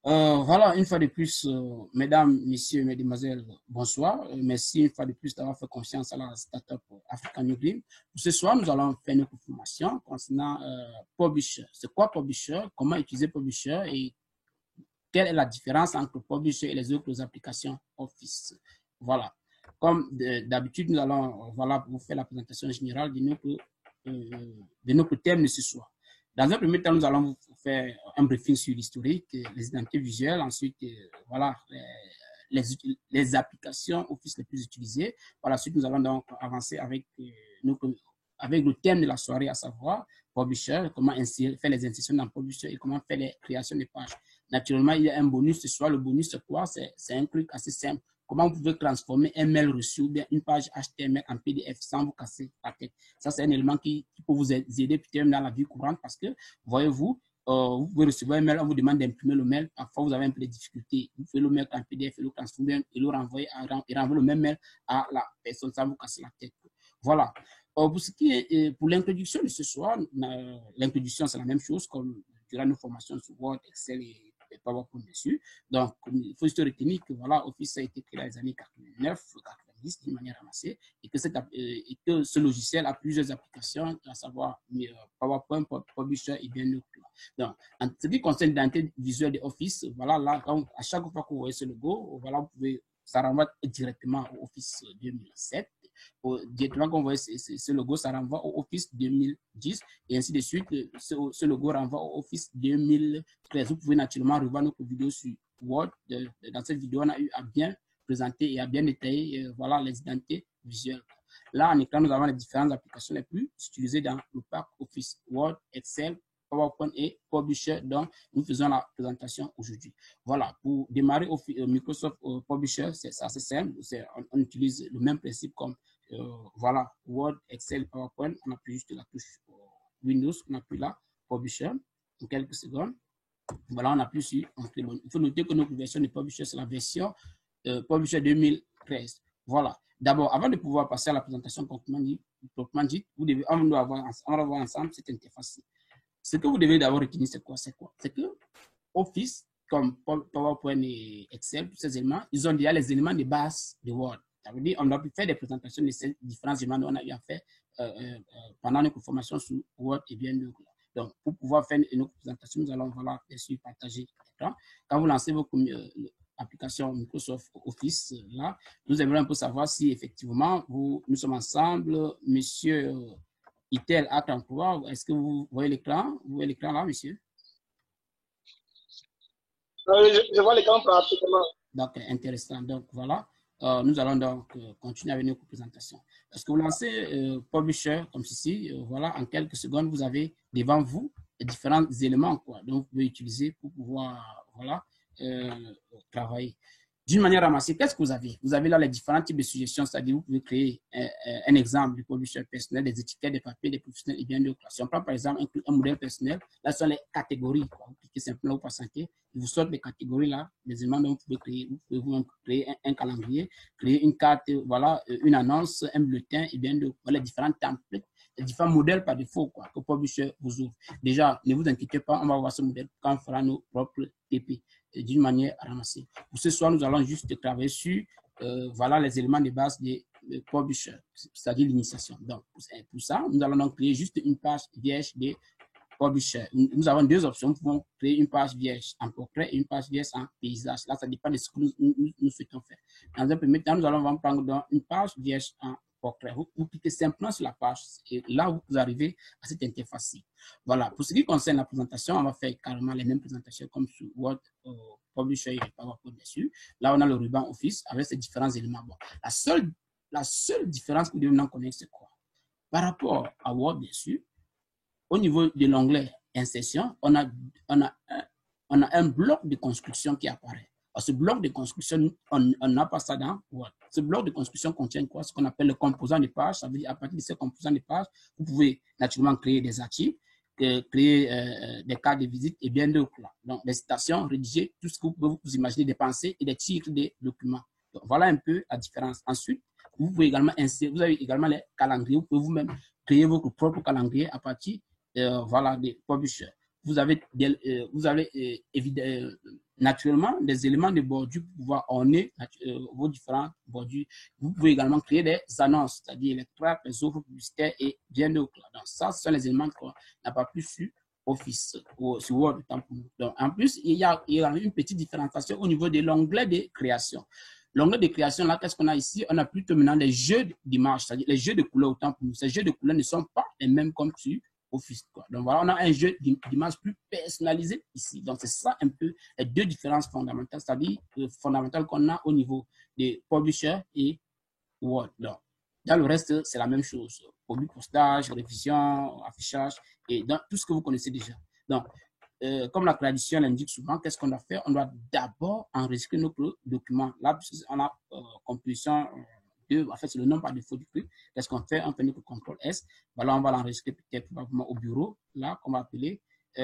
Voilà, une fois de plus, mesdames, messieurs, mesdemoiselles, bonsoir. Merci une fois de plus d'avoir fait confiance à la startup African New Dream. Pour ce soir, nous allons faire une formation concernant Publisher. C'est quoi Publisher? Comment utiliser Publisher et quelle est la différence entre Publisher et les autres applications Office? Voilà. Comme d'habitude, nous allons voilà, vous faire la présentation générale de notre thème de ce soir. Dans un premier temps, nous allons vous faire un briefing sur l'historique, les identités visuelles, ensuite, voilà, les applications Office les plus utilisées. Par la suite, nous allons donc avancer avec, avec le thème de la soirée, à savoir Publisher, comment insérer, faire les insertions dans Publisher et comment faire les créations de pages. Naturellement, il y a un bonus ce soir. Le bonus, c'est quoi? C'est un truc assez simple. Comment vous pouvez transformer un mail reçu ou bien une page HTML en PDF sans vous casser la tête. Ça, c'est un élément qui peut vous aider peut-être dans la vie courante parce que, voyez-vous, vous pouvez recevoir un mail, on vous demande d'imprimer le mail. Parfois, vous avez un peu de difficultés. Vous pouvez le mettre en PDF et le transformer et le renvoyer et renvoyer le même mail à la personne sans vous casser la tête. Voilà. Pour ce qui est pour l'introduction de ce soir, l'introduction, c'est la même chose comme durant nos formations sur Word, Excel et PowerPoint dessus. Donc, il faut juste retenir que voilà, Office a été créé dans les années 89, 90 d'une manière ramassée et que ce logiciel a plusieurs applications, à savoir PowerPoint, Publisher et bien d'autres. Donc, en ce qui concerne l'identité visuelle de Office, voilà, là, à chaque fois que vous voyez ce logo, voilà, vous pouvez, ça renvoie directement au Office 2007. Directement, quand vous voyez ce logo, ça renvoie au Office 2010 et ainsi de suite. Ce logo renvoie au Office 2013. Vous pouvez naturellement revoir notre vidéo sur Word. Dans cette vidéo, on a eu à bien présenter et à bien détailler voilà, les identités visuelles. Là, en écran, nous avons les différentes applications les plus utilisées dans le pack Office: Word, Excel, PowerPoint et Publisher dont nous faisons la présentation aujourd'hui. Voilà, pour démarrer Microsoft Publisher, c'est assez simple. On utilise le même principe comme voilà, Word, Excel, PowerPoint. On appuie juste la touche Windows, on appuie là, Publisher, en quelques secondes. Voilà, on appuie sur Entrée. Il faut noter que notre version de Publisher, c'est la version Publisher 2013. Voilà. D'abord, avant de pouvoir passer à la présentation proprement dit, on va voir ensemble cette interface. Ce que vous devez d'abord retenir, c'est quoi? C'est que Office, comme PowerPoint et Excel, tous ces éléments, ils ont déjà les éléments de base de Word. Ça veut dire qu'on a pu faire des présentations de ces différents éléments qu'on a eu à faire pendant notre formation sur Word et bien d'autres. Donc, pour pouvoir faire une autre présentation, nous allons voilà, bien sûr partager l'écran. Quand vous lancez votre application Microsoft Office, là, nous aimerions un peu savoir si effectivement nous sommes ensemble, monsieur Itel Acte Emploi. Est-ce que vous voyez l'écran? Vous voyez l'écran là, monsieur? Je vois l'écran parfaitement. Donc, intéressant. Donc, voilà. Nous allons donc continuer avec notre présentation. Est-ce que vous lancez Publisher comme ceci? Voilà, en quelques secondes, vous avez devant vous les différents éléments quoi, dont vous pouvez utiliser pour pouvoir voilà, travailler. D'une manière ramassée, qu'est-ce que vous avez? Vous avez là les différents types de suggestions, c'est-à-dire vous pouvez créer un exemple du publisher personnel, des étiquettes, des papiers, des professionnels et bien d'autres. Si on prend par exemple un modèle personnel, là ce sont les catégories. Quoi. Vous cliquez simplement, vous patientez, il vous sort des catégories là, des éléments dont vous pouvez créer. Vous pouvez vous créer un calendrier, créer une carte, voilà, une annonce, un bulletin et bien d'autres. Voilà, les différents templates, les différents modèles par défaut quoi, que publisher vous ouvre. Déjà, ne vous inquiétez pas, on va voir ce modèle quand on fera nos propres TP d'une manière ramassée. Pour ce soir, nous allons juste travailler sur voilà, les éléments de base de Publisher, c'est-à-dire l'initiation. Donc, pour ça, nous allons donc créer juste une page vierge de Publisher. Nous avons deux options. Nous pouvons créer une page vierge en portrait et une page vierge en paysage. Là, ça dépend de ce que nous souhaitons faire. Dans un premier temps, nous allons prendre une page vierge en portrait. Vous cliquez simplement sur la page et là, vous arrivez à cette interface-ci. Voilà. Pour ce qui concerne la présentation, on va faire carrément les mêmes présentations comme sur Word, Publisher et PowerPoint dessus. Là, on a le ruban Office avec ces différents éléments. Bon. La seule différence que vous devez maintenant connaître, c'est quoi? Par rapport à Word dessus, au niveau de l'onglet insertion, on a un bloc de construction qui apparaît. Alors, ce bloc de construction, on n'a pas ça dans Word. Ce bloc de construction contient quoi? Ce qu'on appelle le composant de page. Ça veut dire à partir de ce composant de page, vous pouvez naturellement créer des archives, créer des cartes de visite et bien d'autres. Donc, des citations, rédiger tout ce que vous pouvez vous imaginer, des pensées et des titres des documents. Donc, voilà un peu la différence. Ensuite, vous pouvez également insérer, vous avez également les calendriers. Vous pouvez vous-même créer votre propre calendrier à partir voilà, des publishers. vous avez naturellement des éléments de bordure pour pouvoir orner vos différentes bordures. Vous pouvez également créer des annonces, c'est-à-dire les tracts, les offres publicitaires et bien d'autres. Donc, ça, ce sont les éléments qu'on n'a pas plus sur Office ou sur Word. Donc, en plus, il y a une petite différenciation au niveau de l'onglet de création. L'onglet de création, là, qu'est-ce qu'on a ici? On a plutôt maintenant les jeux d'images, c'est-à-dire les jeux de couleurs autant pour nous. Ces jeux de couleurs ne sont pas les mêmes comme sur Office, quoi. Donc voilà, on a un jeu d'images plus personnalisé ici. Donc c'est ça un peu les deux différences fondamentales, c'est-à-dire fondamentales qu'on a au niveau des publishers et Word. Donc, dans le reste, c'est la même chose. Produit, postage, révision, affichage et dans tout ce que vous connaissez déjà. Donc, comme la tradition l'indique souvent, qu'est-ce qu'on doit faire? On doit d'abord enregistrer notre document. Là, on a composition en fait, c'est le nom par défaut du truc. Qu'est-ce qu'on fait? On fait notre CTRL S. Voilà, on va l'enregistrer peut-être probablement au bureau, là, qu'on va appeler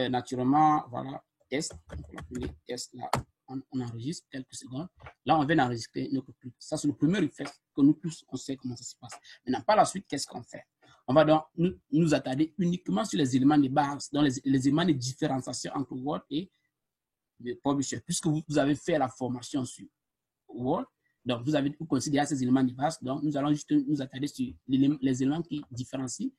naturellement, voilà, test. On va l'appeler test, là. On enregistre quelques secondes. Là, on vient d'enregistrer notre truc. Ça, c'est le premier réflexe que nous tous, on sait comment ça se passe. Maintenant, par la suite, qu'est-ce qu'on fait? On va donc nous attarder uniquement sur les éléments de base, dans les éléments de différenciation entre Word et le Publisher. Puisque vous avez fait la formation sur Word, donc vous considérez ces éléments de base. Donc, nous allons juste nous attarder sur les éléments qui différencient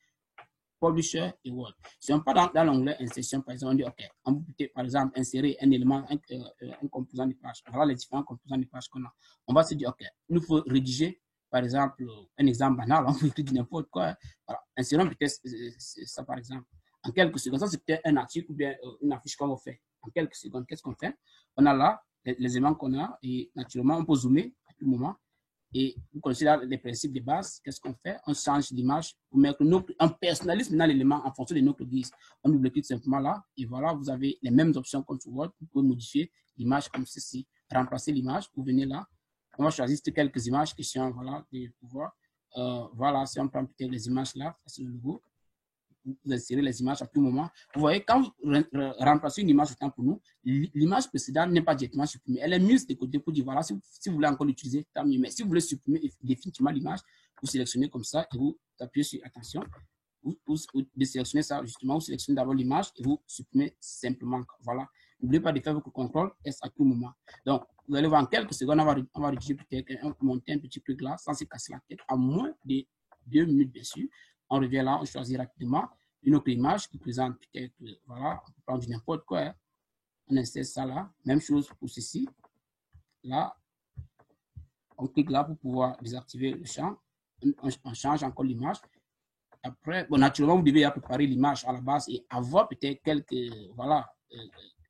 Publisher et Word. Si on part dans l'onglet Insertion, par exemple, on dit OK, on peut par exemple insérer un élément, un composant de page. Voilà les différents composants de page qu'on a. On va se dire OK, il nous faut rédiger, par exemple, un exemple banal, on peut écrire n'importe quoi. Voilà. Insérons peut-être ça, par exemple, en quelques secondes. Ça, c'est peut-être un article ou bien une affiche qu'on va faire. En quelques secondes, qu'est-ce qu'on fait? On a là les éléments qu'on a et naturellement, on peut zoomer à tout moment. Et vous connaissez les principes de base. Qu'est-ce qu'on fait? On change l'image pour mettre on personnalise maintenant l'élément en fonction de notre guise. On double-clique simplement là et voilà, vous avez les mêmes options comme sur Word. Vous pouvez modifier l'image comme ceci, remplacer l'image. Vous venez là. On va choisir quelques images qui sont voilà, de pouvoir. Voilà, si on prend peut-être les images là, c'est le logo. Vous insérez les images à tout moment. Vous voyez, quand vous remplacez une image autant pour nous, l'image précédente n'est pas directement supprimée. Elle est mise de côté pour dire, voilà, si vous voulez encore l'utiliser, tant mieux. Mais si vous voulez supprimer définitivement l'image, vous sélectionnez comme ça et vous appuyez sur attention. Vous désélectionnez ça justement, vous sélectionnez d'abord l'image et vous supprimez simplement. Voilà. N'oubliez pas de faire votre contrôle S à tout moment. Donc, vous allez voir en quelques secondes, on va rédiger peut-être, monter un petit truc là sans se casser la tête, à moins de 2 minutes dessus. On revient là, on choisit rapidement une autre image qui présente peut-être, voilà, on peut prendre n'importe quoi. Hein. On insère ça là. Même chose pour ceci. Là, on clique là pour pouvoir désactiver le champ. On change encore l'image. Après, bon, naturellement, vous devez préparer l'image à la base et avoir peut-être voilà,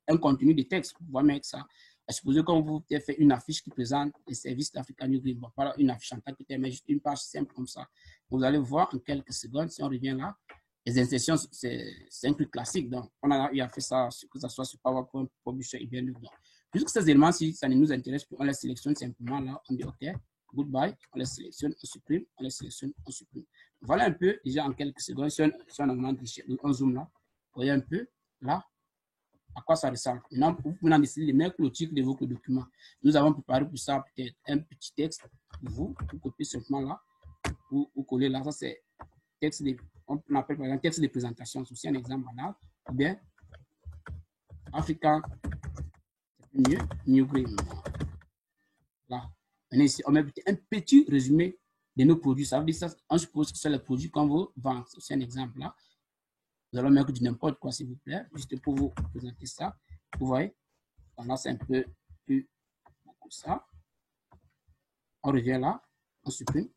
un contenu de texte pour pouvoir mettre ça. Supposez que vous avez fait une affiche qui présente les services d'Africa New Green. Bon, pas une affiche en tant que telle, mais juste une page simple comme ça. Vous allez voir en quelques secondes, si on revient là, les insertions, c'est un truc classique. Donc, on a fait ça, que ce soit sur PowerPoint, Publisher et bien d'autres. Puisque ces éléments, si ça ne nous intéresse plus, on les sélectionne simplement là, on dit OK, goodbye, on les sélectionne, on supprime, on les sélectionne, on supprime. Voilà un peu, déjà en quelques secondes, si on augmente, on zoom là, vous voyez un peu là, à quoi ça ressemble. Maintenant, vous pouvez décider de mettre le titre de votre document. Nous avons préparé pour ça peut-être un petit texte pour vous. Vous copiez simplement là, vous collez là. Ça, c'est texte on appelle par exemple texte de présentation. C'est aussi un exemple banal. Ou bien, Africa New Green. Là. Maintenant, ici, on met un petit résumé de nos produits. Ça veut dire ça, on suppose que c'est les produits qu'on veut vendre. C'est aussi un exemple là. Nous allons mettre du n'importe quoi, s'il vous plaît, juste pour vous présenter ça. Vous voyez, là, c'est un peu plus comme ça. On revient là, on supprime.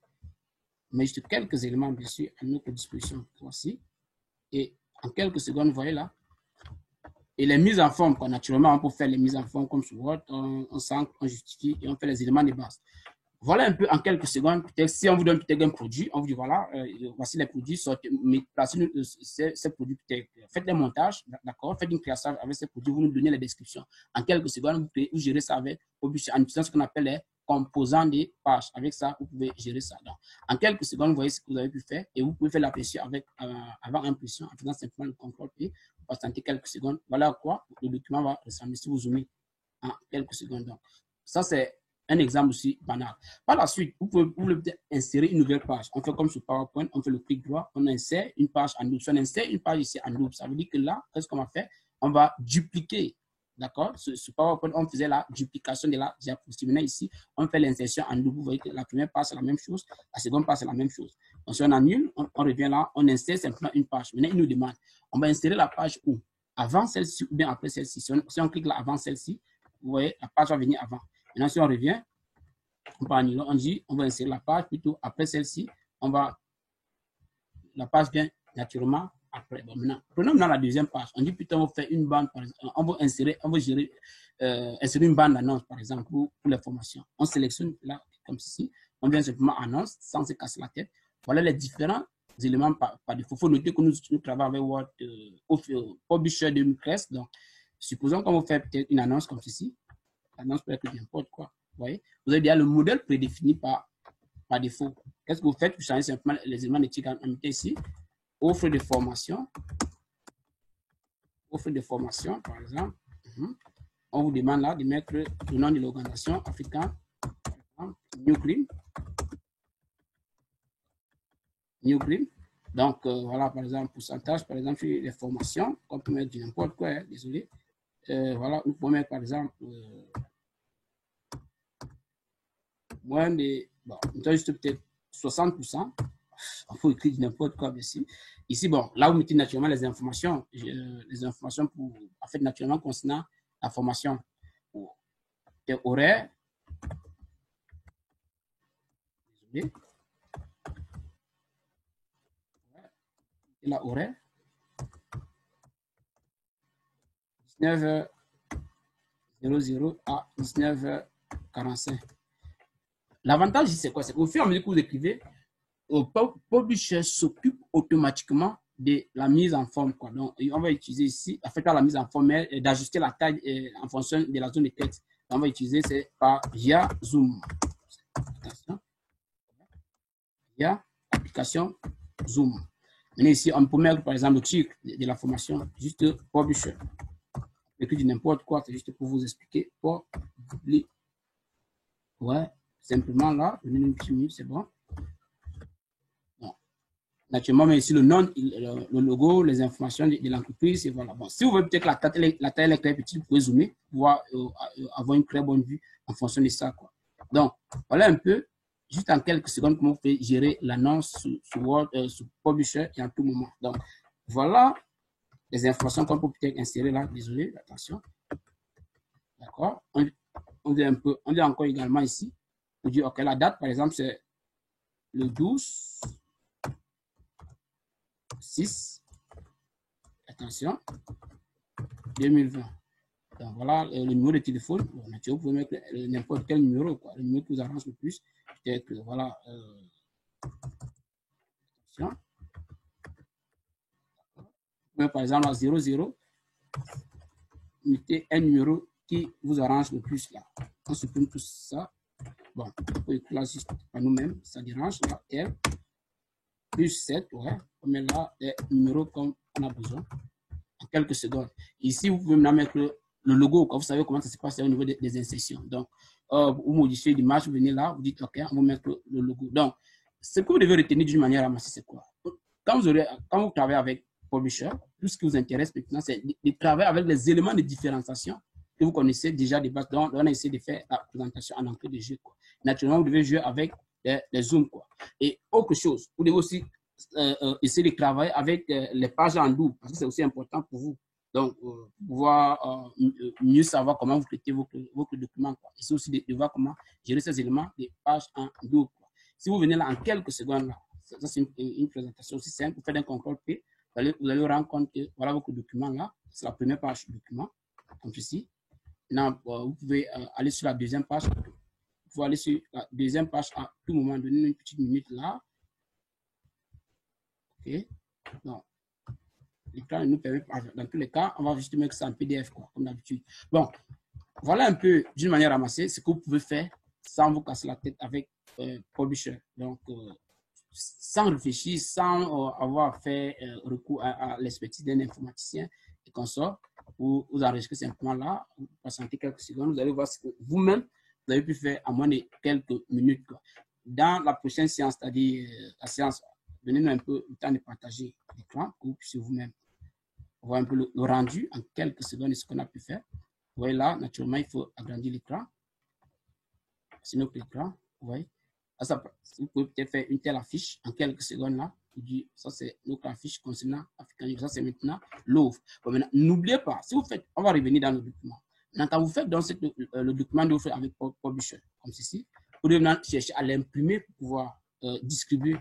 On met juste quelques éléments, bien sûr, à notre disposition. Voici. Et en quelques secondes, vous voyez là. Et les mises en forme, quoi, naturellement, on peut faire les mises en forme comme sur Word. On s'ancre, on justifie et on fait les éléments de base. Voilà un peu en quelques secondes, peut-être si on vous donne peut-être un produit, on vous dit voilà, voici les produits, placez ces produits peut-être, faites des montages, d'accord, faites une création avec ces produits, vous nous donnez les descriptions. En quelques secondes, vous gérez ça avec en utilisant ce qu'on appelle les composants des pages. Avec ça, vous pouvez gérer ça. Donc, en quelques secondes, vous voyez ce que vous avez pu faire et vous pouvez faire l'apprécier avant impression, en faisant simplement le contrôle P, vous patientez quelques secondes. Voilà à quoi le document va ressembler si vous zoomez en quelques secondes. Donc, ça, c'est un exemple aussi banal. Par la suite, vous pouvez insérer une nouvelle page. On fait comme sur PowerPoint, on fait le clic droit, on insère une page en double. Si on insère une page ici en double, ça veut dire que là, qu'est-ce qu'on va faire? on va dupliquer. D'accord? Ce PowerPoint, on faisait la duplication de la diapositive. Maintenant, ici, on fait l'insertion en double. Vous voyez que la première page, c'est la même chose. La seconde page, c'est la même chose. Donc, si on annule, on revient là, on insère simplement une page. Maintenant, il nous demande, on va insérer la page où? Avant celle-ci ou bien après celle-ci. Si on clique là avant celle-ci, vous voyez, la page va venir avant. Maintenant, si on revient, on va annuler, on dit, on va insérer la page plutôt après celle-ci. La page vient naturellement après. Bon, maintenant, prenons maintenant la deuxième page. On dit plutôt on va faire une bande, par exemple, on va insérer une bande d'annonce, par exemple, pour les formations. On sélectionne là, comme ceci. On vient simplement annonce sans se casser la tête. Voilà les différents éléments par défaut. Il faut noter que nous travaillons avec Publisher 2013. Donc, supposons qu'on va faire peut-être une annonce comme ceci. L'annonce peut être n'importe quoi. Vous voyez? Vous avez déjà le modèle prédéfini par défaut. Qu'est-ce que vous faites? Vous changez simplement les éléments de titre en ici. Offre de formation. Offre de formation, par exemple. On vous demande là de mettre le nom de l'organisation africaine. New Green. New Green. Donc, voilà, par exemple, pourcentage, par exemple, sur les formations. On peut mettre n'importe quoi, hein, désolé. Voilà, nous pouvons mettre, par exemple, moins de, bon, juste peut-être 60%. Il faut écrire n'importe quoi ici. Ici, bon, là, vous mettez naturellement les informations pour, en fait, naturellement, concernant la formation. Horaire. Désolé. Et la horaire. 19h00 à 19h45. L'avantage, c'est quoi? C'est qu'au fur et à mesure que vous écrivez, Publisher s'occupe automatiquement de la mise en forme, quoi. Donc, on va utiliser ici, en fait, pas la mise en forme, mais d'ajuster la taille en fonction de la zone de texte. On va utiliser, c'est via Zoom. Attention. Via application Zoom. Maintenant, ici, on peut mettre, par exemple, le titre de la formation, juste Publisher. Écrit de n'importe quoi, c'est juste pour vous expliquer. Ouais, simplement là, une petite minute, c'est bon. Naturellement, mais ici, le nom, le logo, les informations de l'entreprise, et voilà. Bon, si vous voulez peut-être la taille est très petite, vous pouvez zoomer pour pouvoir avoir une très bonne vue en fonction de ça, quoi. Donc, voilà un peu, juste en quelques secondes, comment vous pouvez gérer l'annonce sur Publisher et en tout moment. Donc, voilà les informations qu'on peut peut-être insérer là. Désolé, attention. D'accord. On dit un peu, on dit encore également ici, on dit, OK, la date, par exemple, c'est le 12. 6, attention, 2020. Donc voilà le numéro de téléphone. Bon, vous pouvez mettre n'importe quel numéro, quoi. Le numéro qui vous arrange le plus. Peut-être que voilà. Attention. Mais par exemple, à 00, mettez un numéro qui vous arrange le plus là. On supprime tout ça. Bon, on peut écrire là juste par nous-mêmes, ça dérange. Là, tel. Plus 7, ouais. On met là les numéros comme on a besoin. En quelques secondes. Ici, vous pouvez maintenant mettre le logo. Vous savez comment ça se passe au niveau des insertions. Donc, vous modifiez l'image, vous venez là, vous dites OK, on va mettre le logo. Donc, ce que vous devez retenir d'une manière ramassée, c'est quoi? Quand vous travaillez avec Publisher, tout ce qui vous intéresse maintenant, c'est de travailler avec les éléments de différenciation que vous connaissez déjà de base. Donc, on a essayé de faire la présentation en entrée de jeu, quoi. Naturellement, vous devez jouer avec les zooms, quoi. Et autre chose, vous devez aussi essayer de travailler avec les pages en double, parce que c'est aussi important pour vous. Donc, pouvoir mieux savoir comment vous traitez vos documents, quoi. Ici aussi, de voir comment gérer ces éléments des pages en double, quoi. Si vous venez là en quelques secondes, là, ça c'est une présentation aussi simple. Vous faites un contrôle P, vous allez rendre compte que voilà vos documents là, c'est la première page du document, comme ceci. Maintenant, vous pouvez aller sur la deuxième page. Vous pouvez aller sur la deuxième page à tout moment, donner une petite minute là. OK. Donc, l'écran nous permet, dans tous les cas, on va juste mettre ça en PDF, quoi, comme d'habitude. Bon, voilà un peu, d'une manière ramassée, ce que vous pouvez faire sans vous casser la tête avec Publisher. Donc, sans réfléchir, sans avoir fait recours à l'expertise d'un informaticien et consort, vous enregistrez simplement là, vous patientez quelques secondes, vous allez voir ce que vous-même, vous avez pu faire en moins de quelques minutes, quoi. Dans la prochaine séance, c'est-à-dire la séance, donnez-nous un peu le temps de partager l'écran pour que vous puissiez vous-même voir un peu le rendu en quelques secondes de ce qu'on a pu faire. Vous voyez là, naturellement, il faut agrandir l'écran. C'est notre écran, vous voyez. Ça, vous pouvez peut-être faire une telle affiche en quelques secondes là. Ça, c'est notre affiche concernant African News. Ça, c'est maintenant l'offre. Bon, maintenant, n'oubliez pas, si vous faites, on va revenir dans le document. Maintenant, quand vous faites dans le document d'offre avec Publisher, comme ceci, vous devez maintenant chercher à l'imprimer pour pouvoir distribuer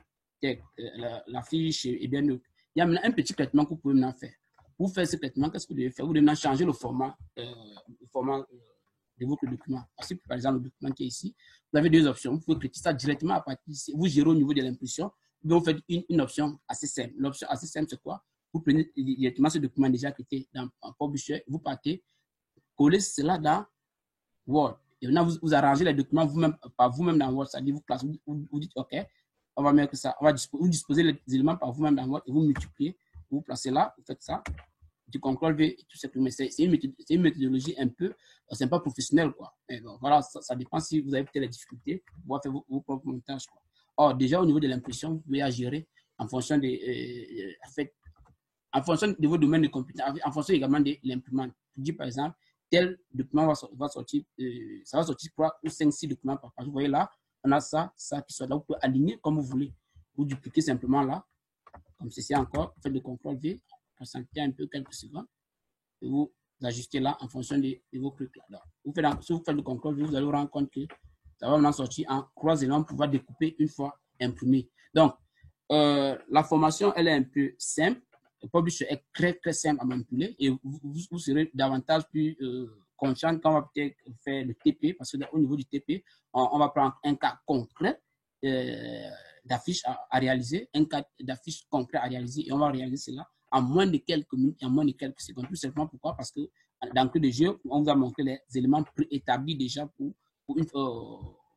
l'affiche et bien d'autres. Il y a maintenant un petit traitement que vous pouvez maintenant faire. Pour faire ce traitement, qu'est-ce que vous devez faire? Vous devez maintenant changer le format de votre document. Parce que, par exemple, le document qui est ici, vous avez deux options. Vous pouvez cliquer ça directement à partir d'ici. Vous gérez au niveau de l'impression. Vous faites une option assez simple. L'option assez simple, c'est quoi? Vous prenez directement ce document déjà qui était dans Publisher, vous partez, collez cela dans Word. Et maintenant, vous arrangez les documents vous-même, par vous-même dans Word. C'est-à-dire, vous dites, OK, on va mettre ça. Vous disposez les éléments par vous-même dans Word et vous multipliez. Vous placez là, vous faites ça. Du contrôle V et tout simplement. C'est une méthodologie un peu, c'est pas professionnel, quoi. Mais bon, voilà, ça dépend si vous avez peut-être la difficulté pour pouvoir faire vos propres montages, quoi. Or, déjà au niveau de l'impression, vous pouvez gérer en fonction en fonction de vos domaines de compétences, en fonction également de l'imprimante. Je dis par exemple, tel document va sortir, ça va sortir 3 ou 5, 6 documents par page. Vous voyez là, on a ça qui soit là. Vous pouvez aligner comme vous voulez. Vous dupliquez simplement là, comme ceci encore, vous faites le contrôle V, patientez un peu quelques secondes et vous ajustez là en fonction de vos trucs là. Si vous faites le contrôle V, vous allez vous rendre compte que ça va maintenant sortir en 3 éléments pour pouvoir découper une fois imprimé. Donc, la formation, elle est un peu simple. Le Publisher est très, très simple à manipuler et vous serez davantage plus conscient quand on va peut-être faire le TP, parce qu'au niveau du TP, on va prendre un cas concret d'affiche à réaliser, un cas d'affiche concret à réaliser et on va réaliser cela en moins de quelques minutes, en moins de quelques secondes. Tout simplement pourquoi? Parce que dans le clé de jeu, on vous a montré les éléments préétablis déjà pour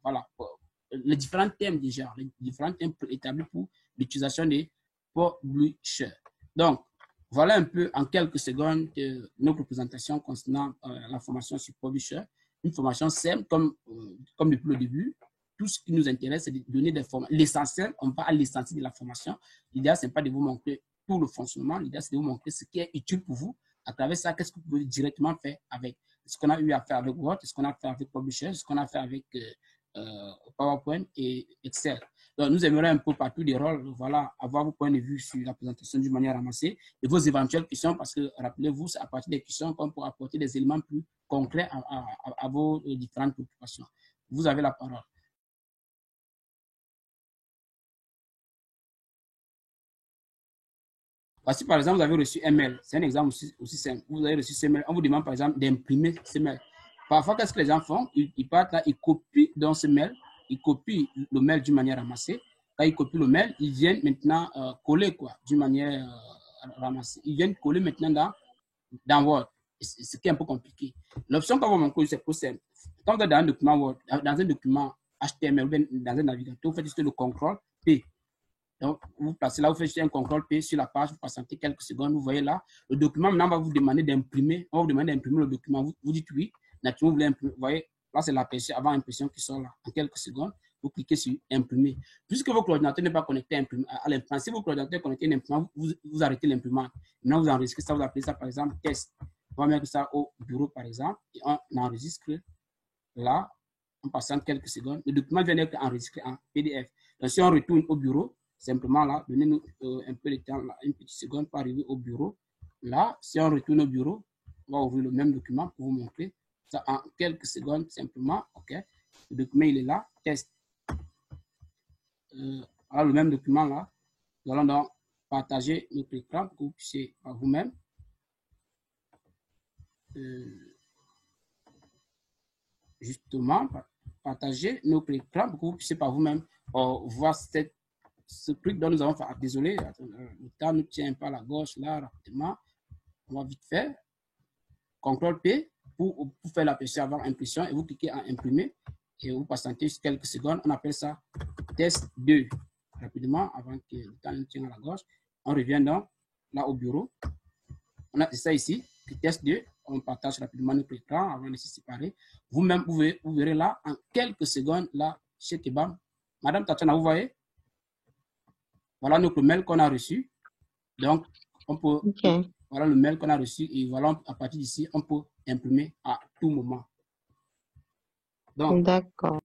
voilà, pour les différents thèmes déjà, les différents thèmes préétablis pour l'utilisation des Publisher. Donc, voilà un peu en quelques secondes notre présentation concernant la formation sur Publisher. Une formation simple, comme depuis le début. Tout ce qui nous intéresse, c'est de donner des formations. L'essentiel, on va à l'essentiel de la formation. L'idée, ce n'est pas de vous montrer tout le fonctionnement. L'idée, c'est de vous montrer ce qui est utile pour vous. À travers ça, qu'est-ce que vous pouvez directement faire avec ce qu'on a eu à faire avec Word, ce qu'on a fait avec Publisher, ce qu'on a fait avec PowerPoint et Excel. Donc, nous aimerions un peu partout des rôles, voilà, avoir vos points de vue sur la présentation d'une manière ramassée et vos éventuelles questions, parce que, rappelez-vous, c'est à partir des questions qu'on pourra apporter des éléments plus concrets à vos différentes préoccupations. Vous avez la parole. Voici, par exemple, vous avez reçu un mail. C'est un exemple aussi simple. Vous avez reçu ce mail. On vous demande, par exemple, d'imprimer ce mail. Parfois, qu'est-ce que les gens font? Ils partent là, ils copient dans ce mail, ils copient le mail d'une manière ramassée. Quand ils copient le mail, ils viennent maintenant coller, quoi, d'une manière ramassée. Ils viennent coller maintenant dans Word. Ce qui est un peu compliqué. L'option qu'on va montrer, c'est possible. Quand vous êtes dans un document Word, dans un document HTML ou dans un navigateur, vous faites juste le contrôle P. Donc, vous placez là, vous faites un contrôle P sur la page, vous patientez quelques secondes, vous voyez là, le document maintenant va vous demander d'imprimer, on va vous demander d'imprimer le document, vous dites oui, naturellement vous voulez imprimer, vous voyez, là c'est l'aperçu avant impression qui sort là, en quelques secondes, vous cliquez sur imprimer. Puisque votre ordinateur n'est pas connecté à l'imprimante, si votre ordinateur est connecté à l'imprimante, vous arrêtez l'imprimante. Maintenant vous enregistrez ça, vous appelez ça par exemple test. On va mettre ça au bureau par exemple, et on enregistre là, en passant quelques secondes, le document vient d'être enregistré en PDF. Donc si on retourne au bureau, simplement là, donnez-nous un peu de temps, là, une petite seconde pour arriver au bureau. Là, si on retourne au bureau, on va ouvrir le même document pour vous montrer ça en quelques secondes simplement. OK. Le document, il est là. Test. Alors, le même document là, nous allons donc partager notre écran pour que vous puissiez par vous-même. Justement, partager notre écran pour que vous puissiez par vous-même voir ce truc dont nous avons fait. Désolé, le temps ne tient pas à la gauche là rapidement. On va vite faire. CTRL P pour faire l'aperçu avant impression et vous cliquez en imprimer et vous patientez quelques secondes. On appelle ça test 2. Rapidement, avant que le temps ne tienne à la gauche. On revient donc là au bureau. On a ça ici, test 2. On partage rapidement notre écran avant de se séparer. Vous-même, vous verrez là en quelques secondes là chez Kebam. Madame Tatiana, vous voyez? Voilà notre mail qu'on a reçu. Donc, on peut Voilà le mail qu'on a reçu et voilà, à partir d'ici, on peut imprimer à tout moment. Donc, D'accord.